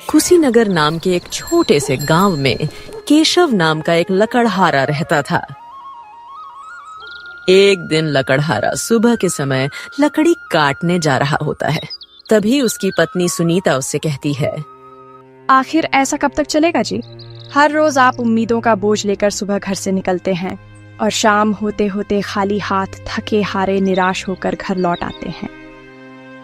कुशीनगर नाम के एक छोटे से गांव में केशव नाम का एक लकड़हारा रहता था। एक दिन लकड़हारा सुबह के समय लकड़ी काटने जा रहा होता है। तभी उसकी पत्नी सुनीता उससे कहती है, आखिर ऐसा कब तक चलेगा जी? हर रोज आप उम्मीदों का बोझ लेकर सुबह घर से निकलते हैं और शाम होते होते खाली हाथ थके हारे निराश होकर घर लौट आते हैं।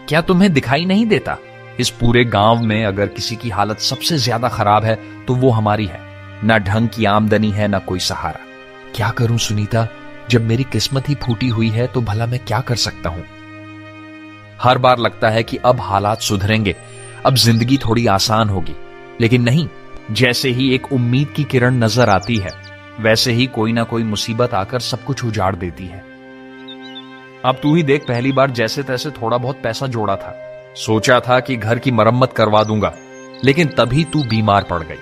क्या तुम्हें दिखाई नहीं देता? इस पूरे गांव में अगर किसी की हालत सबसे ज्यादा खराब है तो वो हमारी है। ना ढंग की आमदनी है, ना कोई सहारा। क्या करूं सुनीता, जब मेरी किस्मत ही फूटी हुई है तो भला मैं क्या कर सकता हूं? हर बार लगता है कि अब हालात सुधरेंगे, अब जिंदगी थोड़ी आसान होगी, लेकिन नहीं। जैसे ही एक उम्मीद की किरण नजर आती है, वैसे ही कोई ना कोई मुसीबत आकर सब कुछ उजाड़ देती है। अब तू ही देख, पहली बार जैसे तैसे थोड़ा बहुत पैसा जोड़ा था, सोचा था कि घर की मरम्मत करवा दूंगा, लेकिन तभी तू बीमार पड़ गई।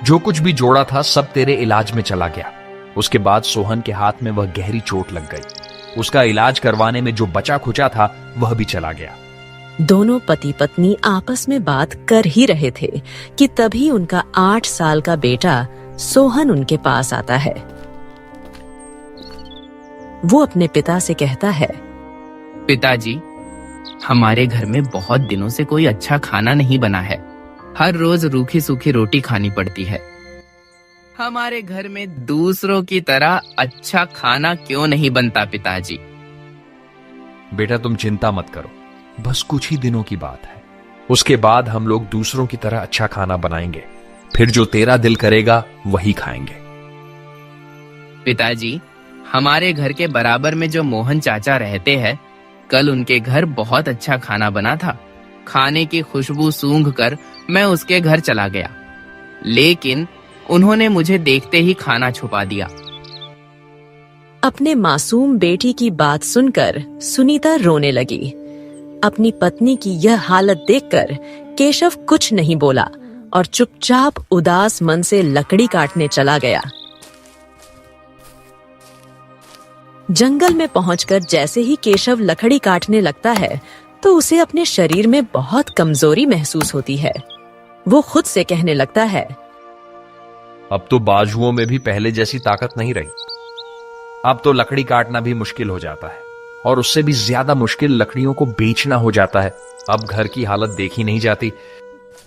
जो कुछ भी जोड़ा था सब तेरे इलाज में चला गया। उसके बाद सोहन के हाथ में वह गहरी चोट लग गई। उसका इलाज करवाने में जो बचा खुचा था वह भी चला गया। दोनों पति पत्नी आपस में बात कर ही रहे थे कि तभी उनका 8 साल का बेटा सोहन उनके पास आता है। वो अपने पिता से कहता है, पिताजी, हमारे घर में बहुत दिनों से कोई अच्छा खाना नहीं बना है। हर रोज रूखी सूखी रोटी खानी पड़ती है। हमारे घर में दूसरों की तरह अच्छा खाना क्यों नहीं बनता पिताजी? बेटा तुम चिंता मत करो, बस कुछ ही दिनों की बात है। उसके बाद हम लोग दूसरों की तरह अच्छा खाना बनाएंगे, फिर जो तेरा दिल करेगा वही खाएंगे। पिताजी, हमारे घर के बराबर में जो मोहन चाचा रहते हैं, कल उनके घर बहुत अच्छा खाना बना था। खाने की खुशबू सूंघकर मैं उसके घर चला गया, लेकिन उन्होंने मुझे देखते ही खाना छुपा दिया। अपने मासूम बेटी की बात सुनकर सुनीता रोने लगी। अपनी पत्नी की यह हालत देखकर केशव कुछ नहीं बोला और चुपचाप उदास मन से लकड़ी काटने चला गया। जंगल में पहुंचकर जैसे ही केशव लकड़ी काटने लगता है तो उसे अपने शरीर में बहुत कमजोरी महसूस होती है। वो खुद से कहने लगता है, अब तो बाजुओं में भी पहले जैसी ताकत नहीं रही। अब तो लकड़ी काटना भी मुश्किल हो जाता है, और उससे भी ज्यादा मुश्किल लकड़ियों को बेचना हो जाता है। अब घर की हालत देखी नहीं जाती।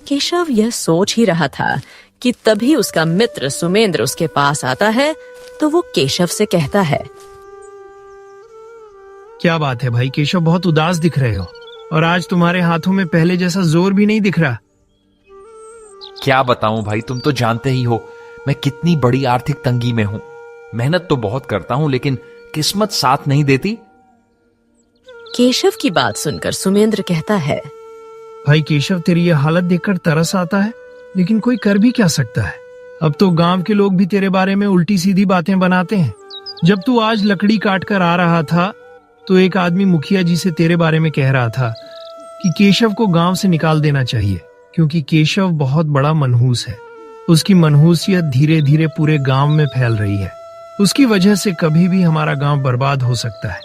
केशव यह सोच ही रहा था कि तभी उसका मित्र सुमेंद्र उसके पास आता है। तो वो केशव से कहता है, क्या बात है भाई केशव, बहुत उदास दिख रहे हो और आज तुम्हारे हाथों में पहले जैसा जोर भी नहीं दिख रहा। क्या बताऊं भाई, तुम तो जानते ही हो मैं कितनी बड़ी आर्थिक तंगी में हूं। मेहनत तो बहुत करता हूं, लेकिन किस्मत साथ नहीं देती। केशव की बात सुनकर सुमेंद्र कहता है, भाई केशव, तेरी यह हालत देखकर तरस आता है, लेकिन कोई कर भी क्या सकता है। अब तो गांव के लोग भी तेरे बारे में उल्टी सीधी बातें बनाते हैं। जब तू आज लकड़ी काट कर आ रहा था तो एक आदमी मुखिया जी से तेरे बारे में कह रहा था कि केशव को गांव से निकाल देना चाहिए, क्योंकि केशव बहुत बड़ा मनहूस है। उसकी मनहूसियत धीरे धीरे पूरे गांव में फैल रही है। उसकी वजह से कभी भी हमारा गांव बर्बाद हो सकता है।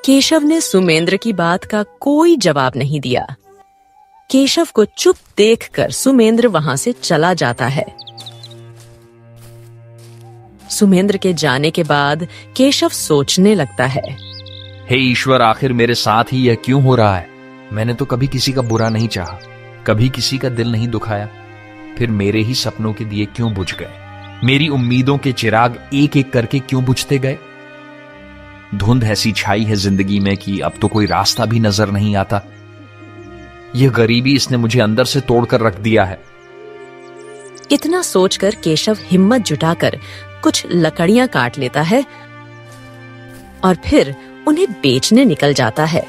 केशव ने सुमेंद्र की बात का कोई जवाब नहीं दिया। केशव को चुप देखकर सुमेंद्र वहां से चला जाता है। सुमेंद्र के जाने के बाद केशव सोचने लगता है, हे ईश्वर, आखिर मेरे साथ ही यह क्यों हो रहा है? मैंने तो कभी किसी का बुरा नहीं चाहा, कभी किसी का दिल नहीं दुखाया, फिर मेरे ही सपनों के दिए क्यों बुझ गए? मेरी उम्मीदों के चिराग एक एक करके क्यों बुझते गए? धुंध ऐसी छाई है जिंदगी में कि अब तो कोई रास्ता भी नजर नहीं आता। यह गरीबी, इसने मुझे अंदर से तोड़कर रख दिया है। इतना सोचकर केशव हिम्मत जुटाकर कुछ लकड़ियां काट लेता है और फिर उन्हें बेचने निकल जाता है।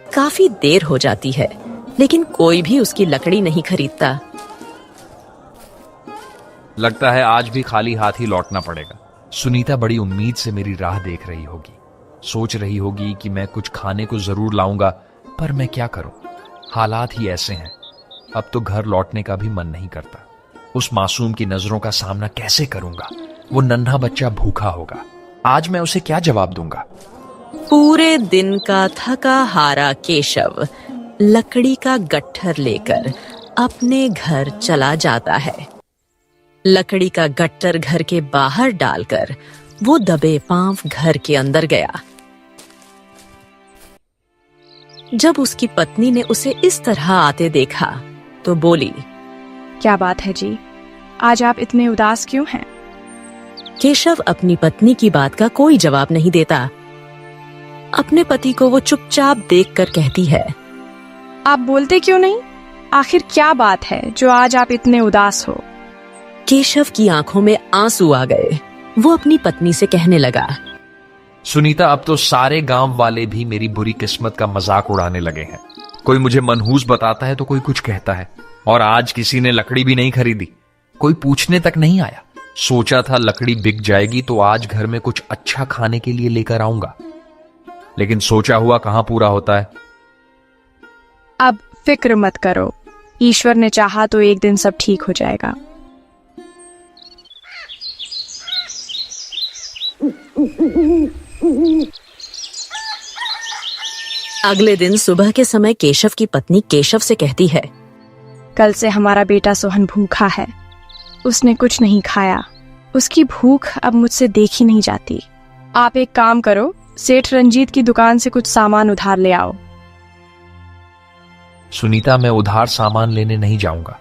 काफी देर हो जाती है, लेकिन कोई भी उसकी लकड़ी नहीं खरीदता। लगता है आज भी खाली हाथ ही लौटना पड़ेगा। सुनीता बड़ी उम्मीद से मेरी राह देख रही होगी, सोच रही होगी कि मैं कुछ खाने को जरूर लाऊंगा, पर मैं क्या करूं? हालात ही ऐसे हैं। अब तो घर लौटने का भी मन नहीं करता। उस मासूम की नजरों का सामना कैसे करूंगा? वो नन्हा बच्चा भूखा होगा, आज मैं उसे क्या जवाब दूंगा? पूरे दिन का थका हारा केशव लकड़ी का गट्ठर लेकर अपने घर चला जाता है। लकड़ी का गट्ठर घर के बाहर डालकर वो दबे पांव घर के अंदर गया। जब उसकी पत्नी ने उसे इस तरह आते देखा तो बोली, क्या बात है जी, आज आप इतने उदास क्यों हैं? केशव अपनी पत्नी की बात का कोई जवाब नहीं देता। अपने पति को वो चुपचाप देखकर कहती है, आप बोलते क्यों नहीं? आखिर क्या बात है जो आज आप इतने उदास हो? केशव की आंखों में आंसू आ गए। वो अपनी पत्नी से कहने लगा, सुनीता, अब तो सारे गांव वाले भी मेरी बुरी किस्मत का मजाक उड़ाने लगे हैं। कोई मुझे मनहूस बताता है तो कोई कुछ कहता है, और आज किसी ने लकड़ी भी नहीं खरीदी। कोई पूछने तक नहीं आया। सोचा था लकड़ी बिक जाएगी तो आज घर में कुछ अच्छा खाने के लिए लेकर आऊंगा, लेकिन सोचा हुआ कहां पूरा होता है। अब फिक्र मत करो, ईश्वर ने चाहा तो एक दिन सब ठीक हो जाएगा। अगले दिन सुबह के समय केशव की पत्नी केशव से कहती है, कल से हमारा बेटा सोहन भूखा है। उसने कुछ नहीं खाया। उसकी भूख अब मुझसे देखी नहीं जाती। आप एक काम करो, सेठ रंजीत की दुकान से कुछ सामान उधार ले आओ। सुनीता, मैं उधार सामान लेने नहीं जाऊंगा।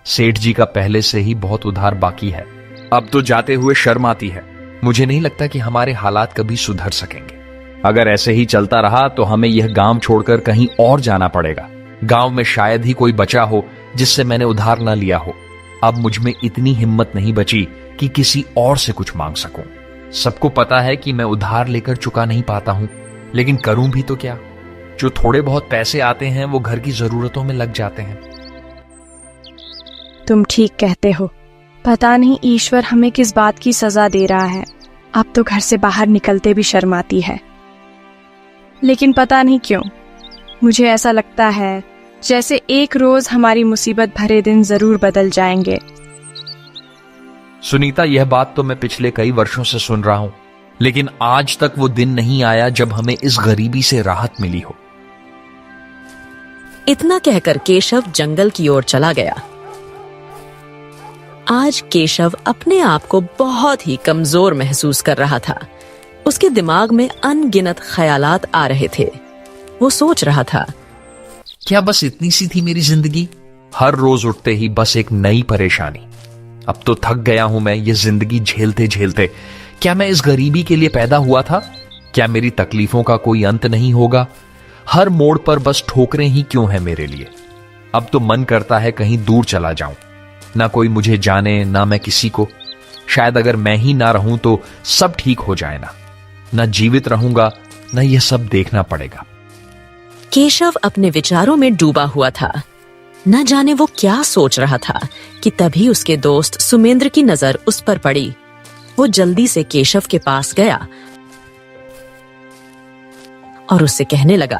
सेठ जी का पहले से ही बहुत उधार बाकी है। अब तो जाते हुए शर्म आती है। मुझे नहीं लगता कि हमारे हालात कभी सुधर सकेंगे। अगर ऐसे ही चलता रहा तो हमें यह गांव छोड़कर कहीं और जाना पड़ेगा। गांव में शायद ही कोई बचा हो जिससे मैंने उधार ना लिया हो। अब मुझ में इतनी हिम्मत नहीं बची कि किसी और से कुछ मांग सकूं। सबको पता है कि मैं उधार लेकर चुका नहीं पाता हूं, लेकिन करूं भी तो क्या? जो थोड़े बहुत पैसे आते हैं वो घर की जरूरतों में लग जाते हैं। तुम ठीक कहते हो। पता नहीं ईश्वर हमें किस बात की सजा दे रहा है। अब तो घर से बाहर निकलते भी शर्म आती है। लेकिन पता नहीं क्यों मुझे ऐसा लगता है जैसे एक रोज हमारी मुसीबत भरे दिन जरूर बदल जाएंगे। सुनीता, यह बात तो मैं पिछले कई वर्षों से सुन रहा हूं, लेकिन आज तक वो दिन नहीं आया जब हमें इस गरीबी से राहत मिली हो। इतना कहकर केशव जंगल की ओर चला गया। आज केशव अपने आप को बहुत ही कमजोर महसूस कर रहा था। उसके दिमाग में अनगिनत ख्यालात आ रहे थे। वो सोच रहा था, क्या बस इतनी सी थी मेरी जिंदगी? हर रोज उठते ही बस एक नई परेशानी। अब तो थक गया हूं मैं ये जिंदगी झेलते झेलते। क्या मैं इस गरीबी के लिए पैदा हुआ था? क्या मेरी तकलीफों का कोई अंत नहीं होगा? हर मोड़ पर बस ठोकरें ही क्यों हैं मेरे लिए? अब तो मन करता है कहीं दूर चला जाऊं। ना कोई मुझे जाने, ना मैं किसी को। शायद अगर मैं ही ना रहूं तो सब ठीक हो जाए ना जीवित रहूंगा, ना यह सब देखना पड़ेगा। केशव अपने विचारों में डूबा हुआ था। न जाने वो क्या सोच रहा था कि तभी उसके दोस्त सुमेंद्र की नजर उस पर पड़ी। वो जल्दी से केशव के पास गया और उससे कहने लगा,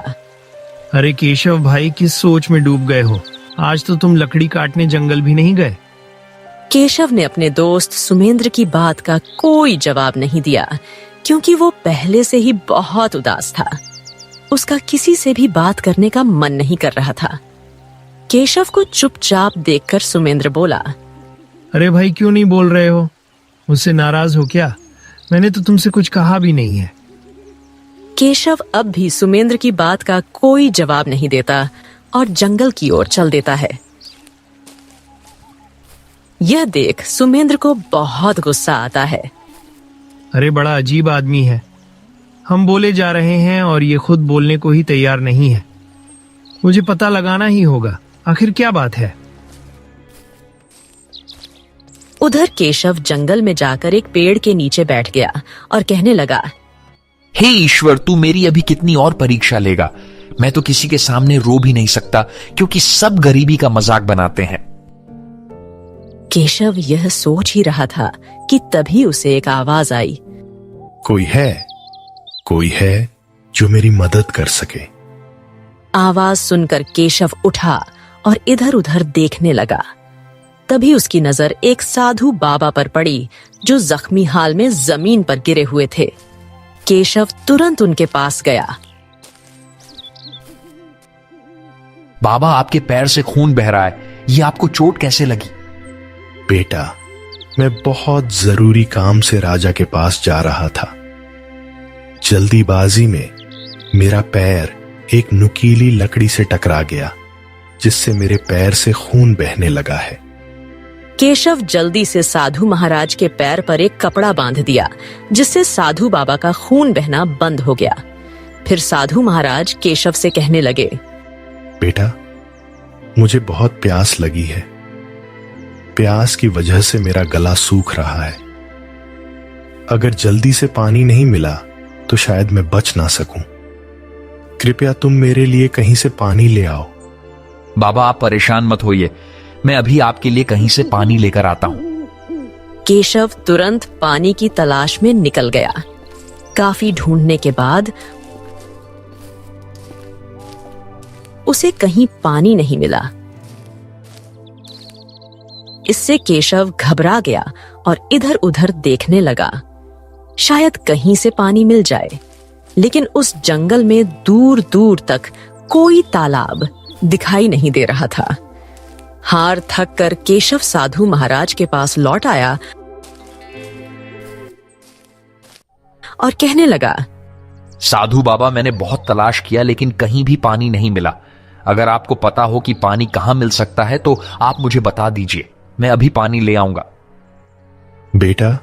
अरे केशव भाई, किस सोच में डूब गए हो? आज तो तुम लकड़ी काटने जंगल भी नहीं गए। केशव ने अपने दोस्त सुमेंद्र की बात का कोई जवाब नहीं दिया, क्योंकि वो पहले से ही बहुत उदास था। उसका किसी से भी बात करने का मन नहीं कर रहा था। केशव को चुपचाप देखकर सुमेंद्र बोला, अरे भाई, क्यों नहीं बोल रहे हो? मुझसे नाराज हो क्या? मैंने तो तुमसे कुछ कहा भी नहीं है। केशव अब भी सुमेंद्र की बात का कोई जवाब नहीं देता और जंगल की ओर चल देता है। यह देख सुमेंद्र को बहुत गुस्सा आता है। अरे बड़ा अजीब आदमी है। हम बोले जा रहे हैं और ये खुद बोलने को ही तैयार नहीं है। मुझे पता लगाना ही होगा, आखिर क्या बात है। उधर केशव जंगल में जाकर एक पेड़ के नीचे बैठ गया और कहने लगा, हे ईश्वर, तू मेरी अभी कितनी और परीक्षा लेगा? मैं तो किसी के सामने रो भी नहीं सकता, क्योंकि सब गरीबी का मजाक बनाते हैं। केशव यह सोच ही रहा था कि तभी उसे एक आवाज आई। कोई है जो मेरी मदद कर सके। आवाज सुनकर केशव उठा और इधर उधर देखने लगा। तभी उसकी नजर एक साधु बाबा पर पड़ी जो जख्मी हाल में जमीन पर गिरे हुए थे। केशव तुरंत उनके पास गया। बाबा, आपके पैर से खून बह रहा है, ये आपको चोट कैसे लगी? बेटा, मैं बहुत जरूरी काम से राजा के पास जा रहा था। जल्दीबाजी में मेरा पैर एक नुकीली लकड़ी से टकरा गया, जिससे मेरे पैर से खून बहने लगा है। केशव जल्दी से साधु महाराज के पैर पर एक कपड़ा बांध दिया, जिससे साधु बाबा का खून बहना बंद हो गया। फिर साधु महाराज केशव से कहने लगे, बेटा, मुझे बहुत प्यास लगी है। प्यास की वजह से मेरा गला सूख रहा है। अगर जल्दी से पानी नहीं मिला तो शायद मैं बच ना सकूं। कृपया तुम मेरे लिए कहीं से पानी ले आओ। बाबा, आप परेशान मत होइए, मैं अभी आपके लिए कहीं से पानी लेकर आता हूं। केशव तुरंत पानी की तलाश में निकल गया। काफी ढूंढने के बाद उसे कहीं पानी नहीं मिला। इससे केशव घबरा गया और इधर उधर देखने लगा, शायद कहीं से पानी मिल जाए। लेकिन उस जंगल में दूर दूर तक कोई तालाब दिखाई नहीं दे रहा था। हार थक कर केशव साधु महाराज के पास लौट आया और कहने लगा, साधु बाबा, मैंने बहुत तलाश किया लेकिन कहीं भी पानी नहीं मिला। अगर आपको पता हो कि पानी कहां मिल सकता है तो आप मुझे बता दीजिए, मैं अभी पानी ले आऊंगा। बेटा,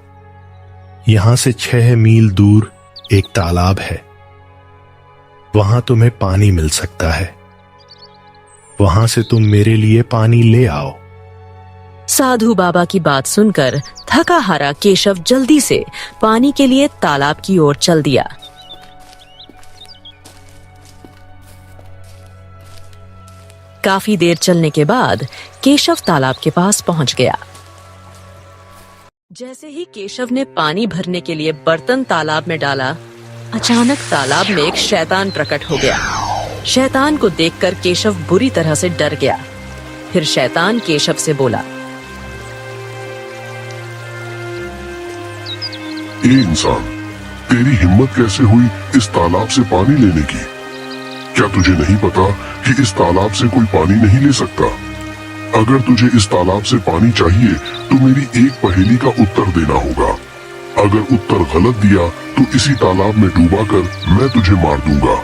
यहां से 6 मील दूर एक तालाब है। वहां तुम्हें पानी मिल सकता है। वहां से तुम मेरे लिए पानी ले आओ। साधु बाबा की बात सुनकर थका हारा केशव जल्दी से पानी के लिए तालाब की ओर चल दिया। काफी देर चलने के बाद केशव तालाब के पास पहुंच गया। जैसे ही केशव ने पानी भरने के लिए बर्तन तालाब में डाला, अचानक तालाब में एक शैतान प्रकट हो गया। शैतान को देखकर केशव बुरी तरह से डर गया। फिर शैतान केशव से बोला, ए इंसान, तेरी हिम्मत कैसे हुई इस तालाब से पानी लेने की? क्या तुझे नहीं पता कि इस तालाब से कोई पानी नहीं ले सकता? अगर तुझे इस तालाब से पानी चाहिए तो मेरी एक पहेली का उत्तर देना होगा। अगर उत्तर गलत दिया तो इसी तालाब में डूबा कर मैं तुझे मार दूंगा।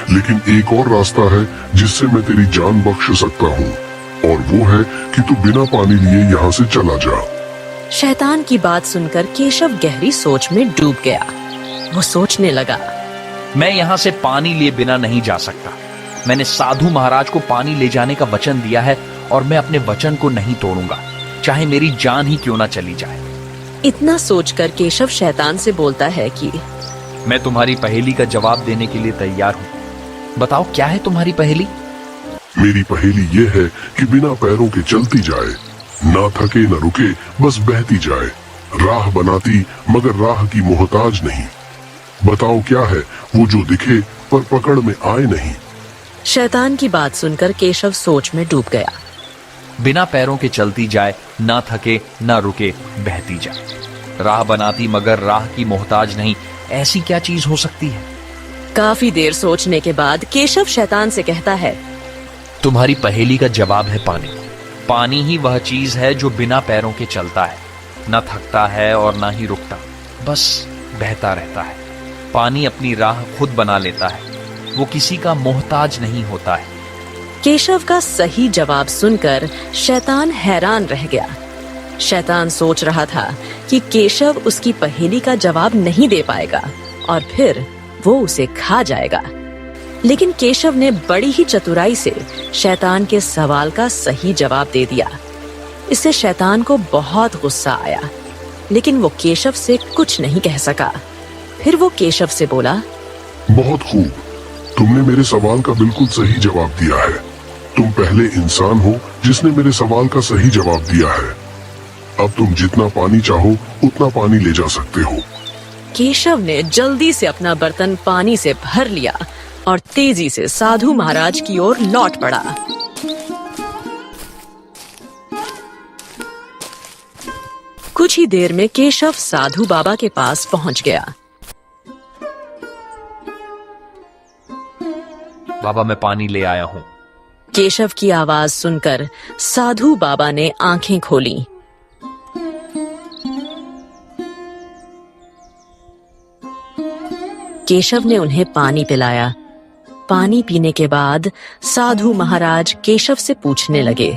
लेकिन एक और रास्ता है जिससे मैं तेरी जान बख्श सकता हूँ, और वो है कि तू बिना पानी लिए यहाँ से चला जा। शैतान की बात सुनकर केशव गहरी सोच में डूब गया। वो सोचने लगा, मैं यहां से पानी लिए बिना नहीं जा सकता। मैंने साधु महाराज को पानी ले जाने का वचन दिया है और मैं अपने वचन को नहीं तोड़ूंगा, चाहे मेरी जान ही क्यों ना चली जाए। इतना सोचकर केशव शैतान से बोलता है कि मैं तुम्हारी पहेली का जवाब देने के लिए तैयार हूं। बताओ, क्या है तुम्हारी पहेली? मेरी पहेली ये है कि बिना पैरों के चलती जाए, ना थके न रुके, बस बहती जाए, राह बनाती मगर राह की मोहताज नहीं। बताओ क्या है वो जो दिखे पर पकड़ में आए नहीं। शैतान की बात सुनकर केशव सोच में डूब गया। बिना पैरों के चलती जाए, ना थके ना रुके, बहती जाए, राह बनाती मगर राह की मोहताज नहीं, ऐसी क्या चीज हो सकती है? काफी देर सोचने के बाद केशव शैतान से कहता है, तुम्हारी पहेली का जवाब है पानी। पानी ही वह चीज है जो बिना पैरों के चलता है, ना थकता है और ना ही रुकता, बस बहता रहता है। पानी अपनी राह खुद बना लेता है, वो किसी का मोहताज नहीं होता है। केशव का सही जवाब सुनकर शैतान हैरान रह गया। शैतान सोच रहा था कि केशव उसकी पहेली का जवाब नहीं दे पाएगा और फिर वो उसे खा जाएगा। लेकिन केशव ने बड़ी ही चतुराई से शैतान के सवाल का सही जवाब दे दिया। इससे शैतान को बहुत गुस्सा आया, लेकिन वो केशव से कुछ नहीं कह सका। फिर वो केशव से बोला, बहुत खूब, तुमने मेरे सवाल का बिल्कुल सही जवाब दिया है। तुम पहले इंसान हो जिसने मेरे सवाल का सही जवाब दिया है। अब तुम जितना पानी चाहो उतना पानी ले जा सकते हो। केशव ने जल्दी से अपना बर्तन पानी से भर लिया और तेजी से साधु महाराज की ओर लौट पड़ा। कुछ ही देर में केशव साधु बाबा के पास पहुंच गया। बाबा, मैं पानी ले आया हूं। केशव की आवाज सुनकर साधु बाबा ने आंखें खोली। केशव ने उन्हें पानी पिलाया। पानी पीने के बाद साधु महाराज केशव से पूछने लगे,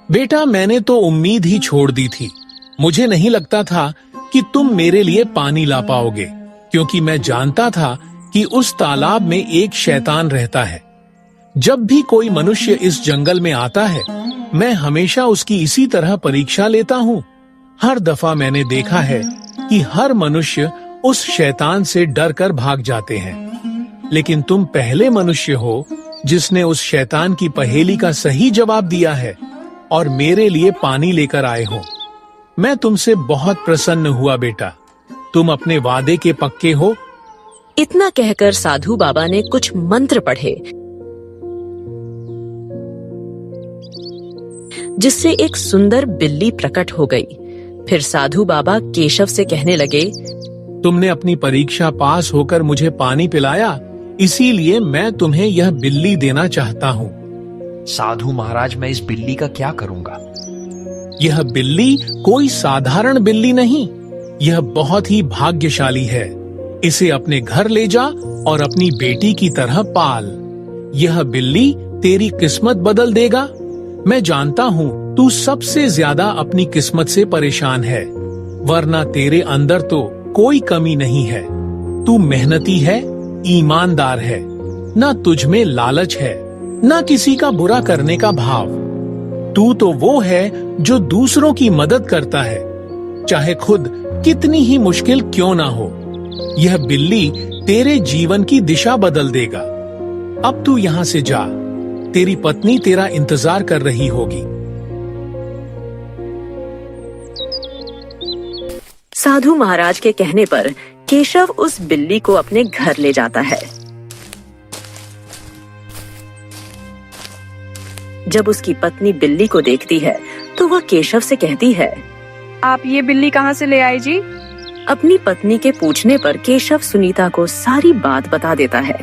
बेटा, मैंने तो उम्मीद ही छोड़ दी थी। मुझे नहीं लगता था कि तुम मेरे लिए पानी ला पाओगे, क्योंकि मैं जानता था कि उस तालाब में एक शैतान रहता है। जब भी कोई मनुष्य इस जंगल में आता है, मैं हमेशा उसकी इसी तरह परीक्षा लेता हूँ। हर दफा मैंने देखा है कि हर मनुष्य उस शैतान से डर कर भाग जाते हैं, लेकिन तुम पहले मनुष्य हो जिसने उस शैतान की पहेली का सही जवाब दिया है और मेरे लिए पानी लेकर आए हो। मैं तुमसे बहुत प्रसन्न हुआ बेटा। तुम अपने वादे के पक्के हो? इतना कहकर साधु बाबा ने कुछ मंत्र पढ़े, जिससे एक सुंदर बिल्ली प्रकट हो गई। फिर साधु बाबा केशव से कहने लगे, तुमने अपनी परीक्षा पास होकर मुझे पानी पिलाया, इसीलिए मैं तुम्हें यह बिल्ली देना चाहता हूँ। साधु महाराज, मैं इस बिल्ली का क्या करूंगा? यह बिल्ली कोई साधारण बिल्ली नहीं, यह बहुत ही भाग्यशाली है। इसे अपने घर ले जा और अपनी बेटी की तरह पाल। यह बिल्ली तेरी किस्मत बदल देगा। मैं जानता हूँ तू सबसे ज्यादा अपनी किस्मत से परेशान है, वरना तेरे अंदर तो कोई कमी नहीं है। तू मेहनती है, ईमानदार है, ना तुझ में लालच है, ना किसी का बुरा करने का भाव। तू तो वो है जो दूसरों की मदद करता है, चाहे खुद कितनी ही मुश्किल क्यों ना हो। यह बिल्ली तेरे जीवन की दिशा बदल देगा। अब तू यहाँ से जा, तेरी पत्नी तेरा इंतजार कर रही होगी। साधु महाराज के कहने पर केशव उस बिल्ली को अपने घर ले जाता है। जब उसकी पत्नी बिल्ली को देखती है तो वह केशव से कहती है, आप ये बिल्ली कहाँ से ले आए जी? अपनी पत्नी के पूछने पर केशव सुनीता को सारी बात बता देता है।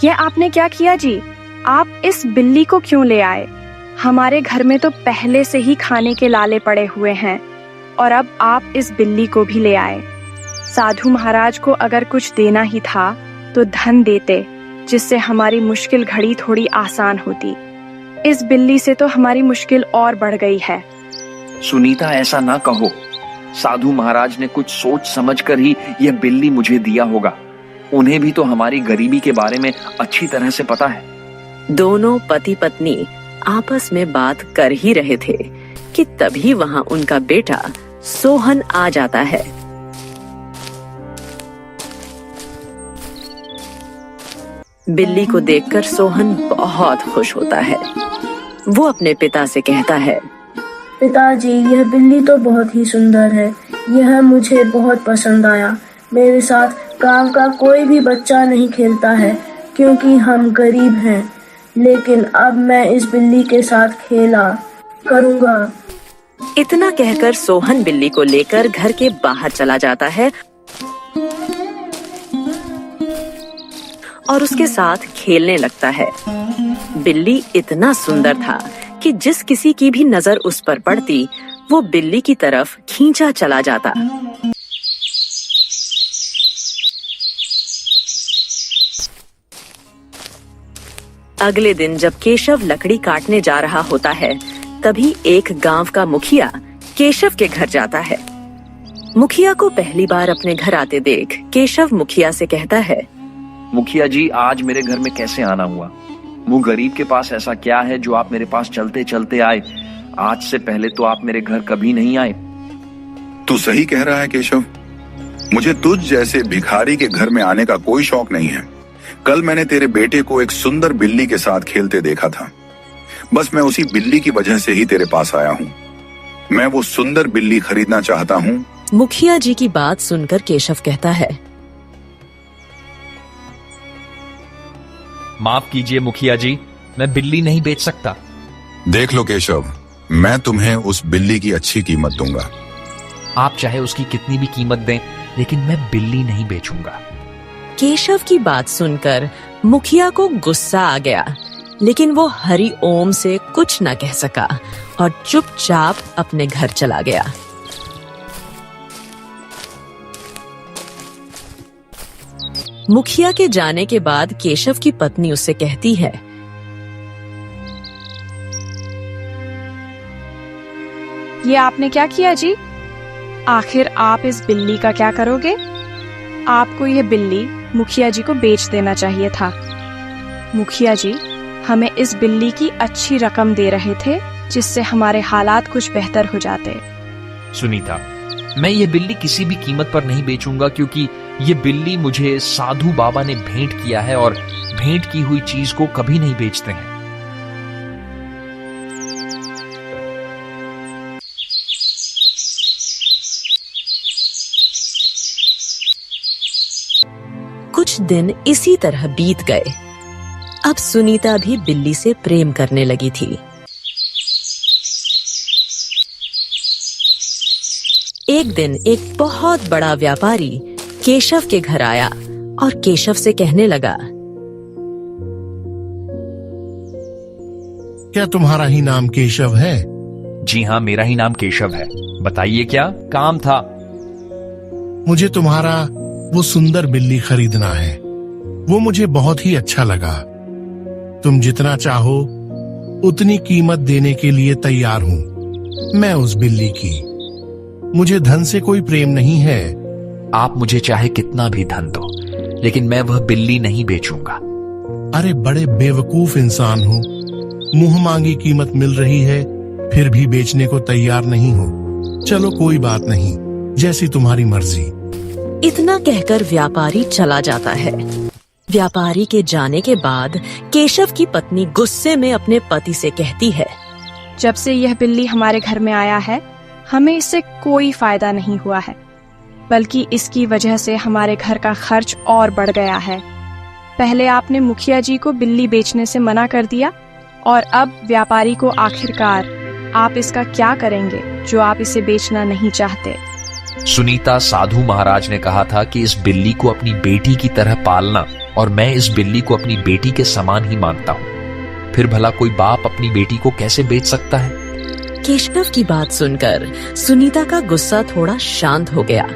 ये आपने क्या किया जी? आप इस बिल्ली को क्यों ले आए? हमारे घर में तो पहले से ही खाने के लाले पड़े हुए हैं और अब आप इस बिल्ली को भी ले आए। साधु महाराज को अगर कुछ देना ही था तो धन देते, जिससे हमारी मुश्किल घड़ी थोड़ी आसान होती। इस बिल्ली से तो हमारी मुश्किल और बढ़ गई है। सुनीता, ऐसा ना कहो। साधु महाराज ने कुछ सोच समझ कर ही यह बिल्ली मुझे दिया होगा। उन्हें भी तो हमारी गरीबी के बारे में अच्छी तरह से पता है। दोनों पति पत्नी आपस में बात कर ही रहे थे कि तभी वहां उनका बेटा सोहन आ जाता है। बिल्ली को देखकर सोहन बहुत खुश होता है। वो अपने पिता से कहता है, पिताजी, यह बिल्ली तो बहुत ही सुंदर है। यह मुझे बहुत पसंद आया। मेरे साथ गांव का कोई भी बच्चा नहीं खेलता है क्योंकि हम गरीब हैं, लेकिन अब मैं इस बिल्ली के साथ खेला करूंगा। इतना कहकर सोहन बिल्ली को लेकर घर के बाहर चला जाता है और उसके साथ खेलने लगता है। बिल्ली इतना सुंदर था कि जिस किसी की भी नजर उस पर पड़ती, वो बिल्ली की तरफ खींचा चला जाता। अगले दिन जब केशव लकड़ी काटने जा रहा होता है, तभी एक गांव का मुखिया केशव के घर जाता है। मुखिया को पहली बार अपने घर आते देख केशव मुखिया से कहता है, मुखिया जी, आज मेरे घर में कैसे आना हुआ? वो गरीब के पास ऐसा क्या है जो आप मेरे पास चलते चलते आए? आज से पहले तो आप मेरे घर कभी नहीं आए। तू सही कह रहा है केशव, मुझे तुझ जैसे भिखारी के घर में आने का कोई शौक नहीं है। कल मैंने तेरे बेटे को एक सुंदर बिल्ली के साथ खेलते देखा था। बस मैं उसी बिल्ली की वजह से ही तेरे पास आया हूँ। मैं वो सुंदर बिल्ली खरीदना चाहता हूँ। मुखिया जी की बात सुनकर केशव कहता है, माफ कीजिए मुखिया जी, मैं बिल्ली नहीं बेच सकता। देख लो केशव, मैं तुम्हें उस बिल्ली की अच्छी कीमत दूंगा। आप चाहे उसकी कितनी भी कीमत दें, लेकिन मैं बिल्ली नहीं बेचूंगा। केशव की बात सुनकर मुखिया को गुस्सा आ गया, लेकिन वो हरि ओम से कुछ न कह सका और चुपचाप अपने घर चला गया। मुखिया के जाने के बाद केशव की पत्नी उससे कहती है, ये आपने क्या किया जी? आखिर आप इस बिल्ली का क्या करोगे? आपको ये बिल्ली मुखिया जी को बेच देना चाहिए था। मुखिया जी हमें इस बिल्ली की अच्छी रकम दे रहे थे, जिससे हमारे हालात कुछ बेहतर हो जाते। सुनीता, मैं ये बिल्ली किसी भी कीमत पर नहीं बेचूंगा, क्योंकि ये बिल्ली मुझे साधु बाबा ने भेंट किया है और भेंट की हुई चीज को कभी नहीं बेचते हैं। कुछ दिन इसी तरह बीत गए। अब सुनीता भी बिल्ली से प्रेम करने लगी थी। एक दिन एक बहुत बड़ा व्यापारी केशव के घर आया और केशव से कहने लगा, क्या तुम्हारा ही नाम केशव है? जी हाँ, मेरा ही नाम केशव है। बताइए क्या काम था? मुझे तुम्हारा वो सुंदर बिल्ली खरीदना है। वो मुझे बहुत ही अच्छा लगा। तुम जितना चाहो उतनी कीमत देने के लिए तैयार हूँ मैं उस बिल्ली की। मुझे धन से कोई प्रेम नहीं है। आप मुझे चाहे कितना भी धन दो, लेकिन मैं वह बिल्ली नहीं बेचूंगा। अरे बड़े बेवकूफ इंसान हो। मुंह मांगी कीमत मिल रही है, फिर भी बेचने को तैयार नहीं हो। चलो कोई बात नहीं, जैसी तुम्हारी मर्जी। इतना कहकर व्यापारी चला जाता है। व्यापारी के जाने के बाद केशव की पत्नी गुस्से में अपने पति से कहती है, जब से यह बिल्ली हमारे घर में आया है, हमें इससे कोई फायदा नहीं हुआ है, बल्कि इसकी वजह से हमारे घर का खर्च और बढ़ गया है। पहले आपने मुखिया जी को बिल्ली बेचने से मना कर दिया, और अब व्यापारी को आखिरकार आप इसका क्या करेंगे जो आप इसे बेचना नहीं चाहते? सुनीता, साधु महाराज ने कहा था कि इस बिल्ली को अपनी बेटी की तरह पालना, और मैं इस बिल्ली को अपनी बेटी के समान ही मानता हूँ। फिर भला कोई बाप अपनी बेटी को कैसे बेच सकता है? केशव की बात सुनकर सुनीता का गुस्सा थोड़ा शांत हो गया।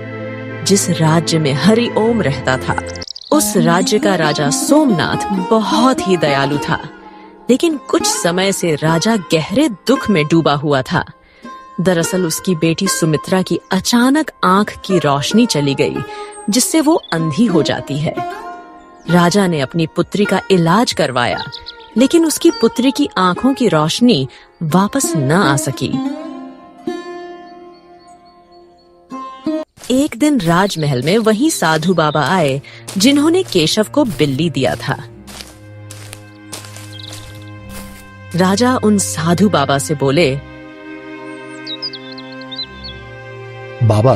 जिस राज्य में हरि ओम रहता था, उस राज्य का राजा सोमनाथ बहुत ही दयालु था, लेकिन कुछ समय से राजा गहरे दुख में डूबा हुआ था। दरअसल उसकी बेटी सुमित्रा की अचानक आंख की रोशनी चली गई, जिससे वो अंधी हो जाती है। राजा ने अपनी पुत्री का इलाज करवाया, लेकिन उसकी पुत्री की आंखों की रोशनी वापस न आ सकी। एक दिन राजमहल में वही साधु बाबा आए, जिन्होंने केशव को बिल्ली दिया था। राजा उन साधु बाबा से बोले, बाबा,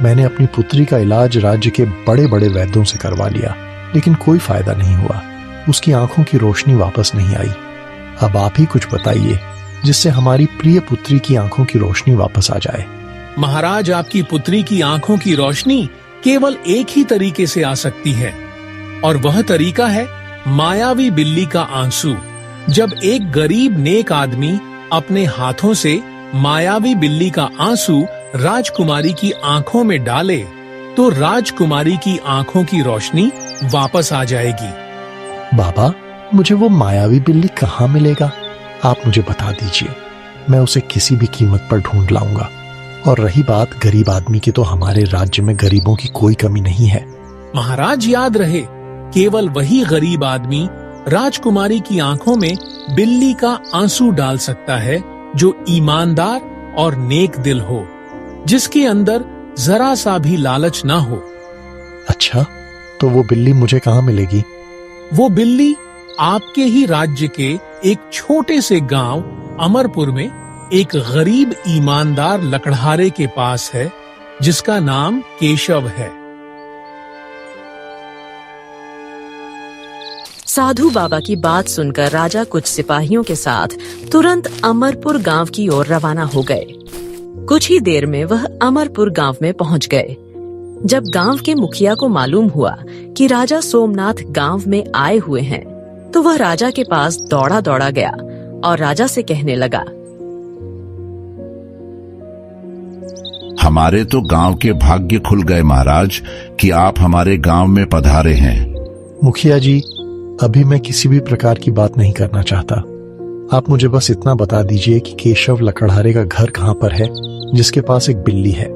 मैंने अपनी पुत्री का इलाज राज्य के बड़े बड़े वैद्यों से करवा लिया, लेकिन कोई फायदा नहीं हुआ। उसकी आंखों की रोशनी वापस नहीं आई। अब आप ही कुछ बताइए, जिससे हमारी प्रिय पुत्री की आंखों की रोशनी वापस आ जाए। महाराज, आपकी पुत्री की आंखों की रोशनी केवल एक ही तरीके से आ सकती है, और वह तरीका है मायावी बिल्ली का आंसू। जब एक गरीब नेक आदमी अपने हाथों से मायावी बिल्ली का आंसू राजकुमारी की आंखों में डाले, तो राजकुमारी की आंखों की रोशनी वापस आ जाएगी। बाबा, मुझे वो मायावी बिल्ली कहाँ मिलेगा? आप मुझे बता दीजिए, मैं उसे किसी भी कीमत पर ढूंढ लाऊंगा। और रही बात गरीब आदमी की, तो हमारे राज्य में गरीबों की कोई कमी नहीं है। महाराज, याद रहे, केवल वही गरीब आदमी राजकुमारी की आंखों में बिल्ली का आंसू डाल सकता है जो ईमानदार और नेक दिल हो, जिसके अंदर जरा सा भी लालच ना हो। अच्छा, तो वो बिल्ली मुझे कहाँ मिलेगी? वो बिल्ली आपके ही राज्य के एक छोटे से गांव अमरपुर में एक गरीब ईमानदार लकड़हारे के पास है, जिसका नाम केशव है। साधु बाबा की बात सुनकर राजा कुछ सिपाहियों के साथ तुरंत अमरपुर गांव की ओर रवाना हो गए। कुछ ही देर में वह अमरपुर गांव में पहुंच गए। जब गांव के मुखिया को मालूम हुआ कि राजा सोमनाथ गांव में आए हुए हैं, तो वह राजा के पास दौड़ा दौड़ा गया और राजा से कहने लगा, हमारे तो गांव के भाग्य खुल गए महाराज कि आप हमारे गांव में पधारे हैं। मुखिया जी, अभी मैं किसी भी प्रकार की बात नहीं करना चाहता। आप मुझे बस इतना बता दीजिए कि केशव लकड़हारे का घर कहाँ पर है, जिसके पास एक बिल्ली है।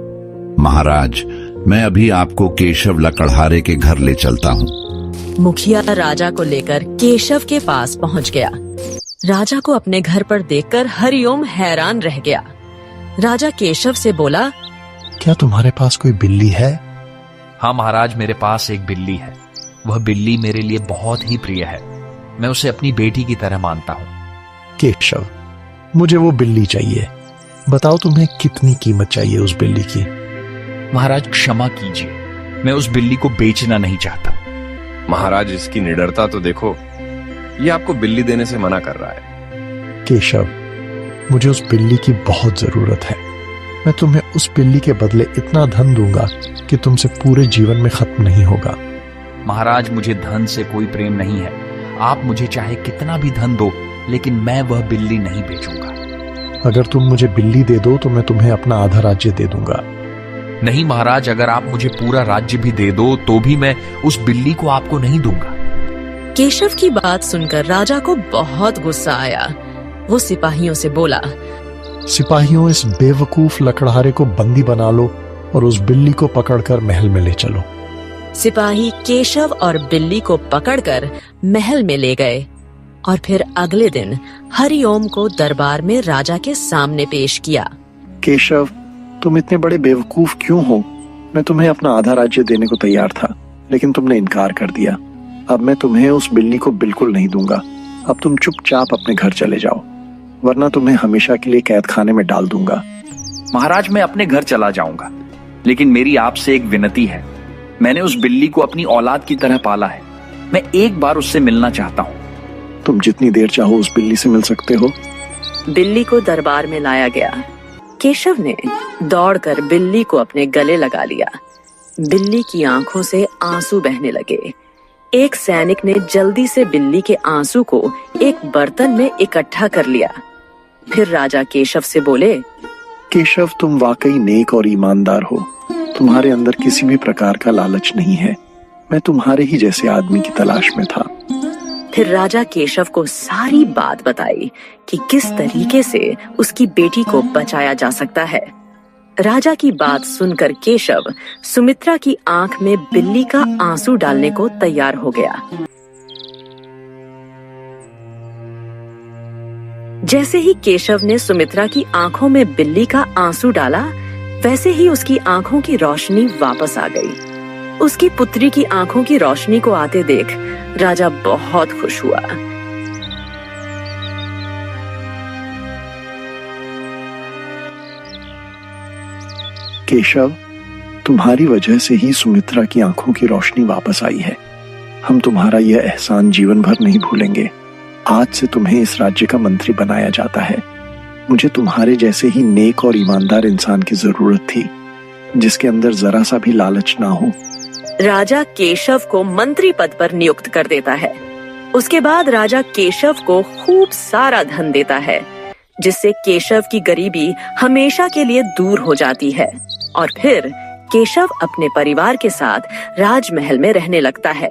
महाराज, मैं अभी आपको केशव लकड़हारे के घर ले चलता हूँ। मुखिया राजा को लेकर केशव के पास पहुंच गया। राजा को अपने घर पर देखकर हरिओम हैरान रह गया। राजा केशव से बोला, क्या तुम्हारे पास कोई बिल्ली है? हाँ महाराज, मेरे पास एक बिल्ली है। वह बिल्ली मेरे लिए बहुत ही प्रिय है। मैं उसे अपनी बेटी की तरह मानता हूँ। केशव, मुझे वो बिल्ली चाहिए। बताओ तुम्हें कितनी कीमत चाहिए उस बिल्ली की? महाराज क्षमा कीजिए, मैं उस बिल्ली को बेचना नहीं चाहता। महाराज, इसकी निडरता तो देखो, ये आपको बिल्ली देने से मना कर रहा है। केशव, मुझे उस बिल्ली की बहुत जरूरत है। मैं तुम्हें उस बिल्ली के बदले इतना धन दूंगा कि तुमसे पूरे जीवन में खत्म नहीं होगा। महाराज, मुझे धन से कोई प्रेम नहीं है। आप मुझे चाहे कितना भी धन दो, लेकिन मैं वह बिल्ली नहीं बेचूंगा। अगर तुम मुझे बिल्ली दे दो तो मैं तुम्हें अपना आधा राज्य दे दूंगा। नहीं महाराज, अगर आप मुझे पूरा राज्य भी दे दो तो भी मैं उस बिल्ली को आपको नहीं दूंगा। केशव की बात सुनकर राजा को बहुत गुस्सा आया। वो सिपाहियों से बोला, सिपाहियों, इस बेवकूफ लकड़हारे को बंदी बना लो और उस बिल्ली को पकड़कर महल में ले चलो। सिपाही केशव और बिल्ली को पकड़कर महल में ले गए और फिर अगले दिन हरिओम को दरबार में राजा के सामने पेश किया। केशव, तुम इतने बड़े बेवकूफ क्यों हो? मैं तुम्हें अपना आधा राज्य देने को तैयार था, लेकिन तुमने इनकार कर दिया। अब मैं तुम्हें उस बिल्ली को बिल्कुल नहीं दूंगा। अब तुम चुपचाप अपने घर चले जाओ, वरना तुम्हें हमेशा के लिए कैद खाने में डाल दूंगा। महाराज, मैं अपने घर चला जाऊंगा, लेकिन मेरी आपसे एक विनती है। मैंने उस बिल्ली को अपनी औलाद की तरह पाला है। मैं एक बार उससे मिलना चाहता हूँ। तुम जितनी देर चाहो उस बिल्ली से मिल सकते हो। बिल्ली को दरबार में लाया गया। केशव ने दौड़कर बिल्ली को अपने गले लगा लिया। बिल्ली की आंखों से आंसू बहने लगे। एक सैनिक ने जल्दी से बिल्ली के आंसू को एक बर्तन में इकट्ठा कर लिया। फिर राजा केशव से बोले, केशव, तुम वाकई नेक और ईमानदार हो। तुम्हारे अंदर किसी भी प्रकार का लालच नहीं है। मैं तुम्हारे ही जैसे आदमी की तलाश में था। फिर राजा केशव को सारी बात बताई कि किस तरीके से उसकी बेटी को बचाया जा सकता है। राजा की बात सुनकर केशव सुमित्रा की आंख में बिल्ली का आंसू डालने को तैयार हो गया। जैसे ही केशव ने सुमित्रा की आंखों में बिल्ली का आंसू डाला, वैसे ही उसकी आंखों की रोशनी वापस आ गई। उसकी पुत्री की आंखों की रोशनी को आते देख राजा बहुत खुश हुआ। केशव, तुम्हारी वजह से ही सुमित्रा की आंखों की रोशनी वापस आई है। हम तुम्हारा यह एहसान जीवन भर नहीं भूलेंगे। आज से तुम्हें इस राज्य का मंत्री बनाया जाता है। मुझे तुम्हारे जैसे ही नेक और ईमानदार इंसान की जरूरत थी, जिसके अंदर जरा सा भी लालच ना हो। राजा केशव को मंत्री पद पर नियुक्त कर देता है। उसके बाद राजा केशव को खूब सारा धन देता है, जिससे केशव की गरीबी हमेशा के लिए दूर हो जाती है और फिर केशव अपने परिवार के साथ राजमहल में रहने लगता है।